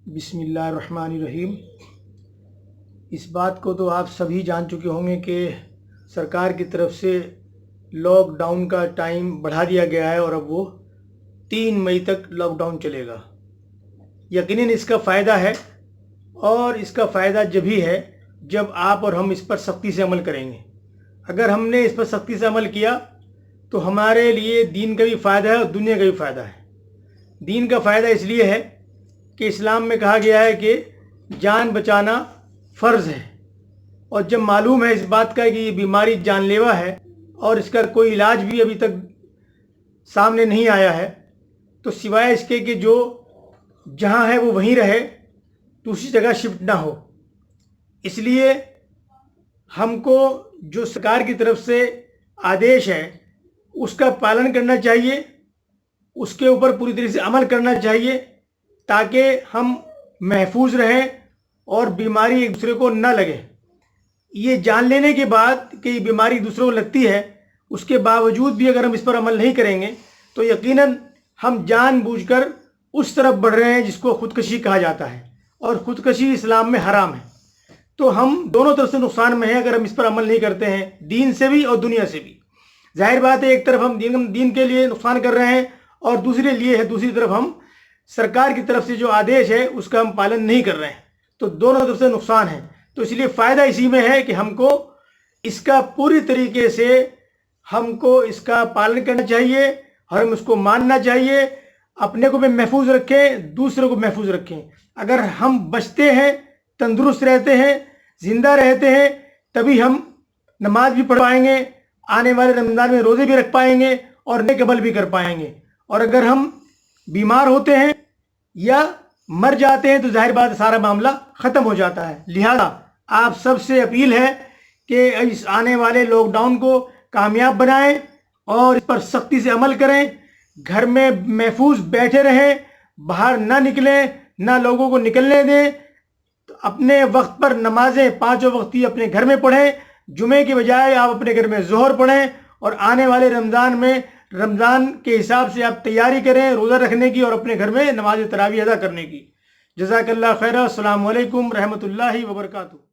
بسم اللہ الرحمن الرحیم۔ اس بات کو تو آپ سبھی جان چکے ہوں گے کہ سرکار کی طرف سے لاک ڈاؤن کا ٹائم بڑھا دیا گیا ہے اور اب وہ 3 مئی تک لاک ڈاؤن چلے گا۔ یقیناً اس کا فائدہ ہے، اور اس کا فائدہ جبھی ہے جب آپ اور ہم اس پر سختی سے عمل کریں گے۔ اگر ہم نے اس پر سختی سے عمل کیا تو ہمارے لیے دین کا بھی فائدہ ہے اور دنیا کا بھی فائدہ ہے۔ دین کا فائدہ اس لیے ہے کہ اسلام میں کہا گیا ہے کہ جان بچانا فرض ہے، اور جب معلوم ہے اس بات کا کہ یہ بیماری جان لیوا ہے اور اس کا کوئی علاج بھی ابھی تک سامنے نہیں آیا ہے، تو سوائے اس کے کہ جو جہاں ہے وہ وہیں رہے، دوسری جگہ شفٹ نہ ہو۔ اس لیے ہم کو جو سرکار کی طرف سے آدیش ہے اس کا پالن کرنا چاہیے، اس کے اوپر پوری طرح سے عمل کرنا چاہیے تاکہ ہم محفوظ رہیں اور بیماری ایک دوسرے کو نہ لگے۔ یہ جان لینے کے بعد کہ یہ بیماری دوسروں کو لگتی ہے، اس کے باوجود بھی اگر ہم اس پر عمل نہیں کریں گے تو یقیناً ہم جان بوجھ کر اس طرف بڑھ رہے ہیں جس کو خودکشی کہا جاتا ہے، اور خودکشی اسلام میں حرام ہے۔ تو ہم دونوں طرف سے نقصان میں ہیں اگر ہم اس پر عمل نہیں کرتے ہیں، دین سے بھی اور دنیا سے بھی۔ ظاہر بات ہے ایک طرف ہم دین کے لیے نقصان کر رہے ہیں، اور دوسری طرف ہم سرکار کی طرف سے جو آدیش ہے اس کا ہم پالن نہیں کر رہے ہیں، تو دونوں طرف سے نقصان ہے۔ تو اس لیے فائدہ اسی میں ہے کہ ہم کو اس کا پوری طریقے سے ہم کو اس کا پالن کرنا چاہیے اور ہم اس کو ماننا چاہیے، اپنے کو بھی محفوظ رکھیں، دوسروں کو محفوظ رکھیں۔ اگر ہم بچتے ہیں، تندرست رہتے ہیں، زندہ رہتے ہیں، تبھی ہم نماز بھی پڑھ پائیں گے، آنے والے رمضان میں روزے بھی رکھ پائیں گے اور نیک عمل بھی کر پائیں گے۔ اور اگر ہم بیمار ہوتے ہیں یا مر جاتے ہیں تو ظاہر بات سارا معاملہ ختم ہو جاتا ہے۔ لہذا آپ سب سے اپیل ہے کہ اس آنے والے لاک ڈاؤن کو کامیاب بنائیں اور اس پر سختی سے عمل کریں، گھر میں محفوظ بیٹھے رہیں، باہر نہ نکلیں، نہ لوگوں کو نکلنے دیں، اپنے وقت پر نمازیں 5 وقت کی اپنے گھر میں پڑھیں، جمعے کے بجائے آپ اپنے گھر میں ظہر پڑھیں، اور آنے والے رمضان کے حساب سے آپ تیاری کریں روزہ رکھنے کی اور اپنے گھر میں نماز تراویح ادا کرنے کی۔ جزاک اللہ خیر۔ السلام علیکم رحمۃ اللہ وبرکاتہ۔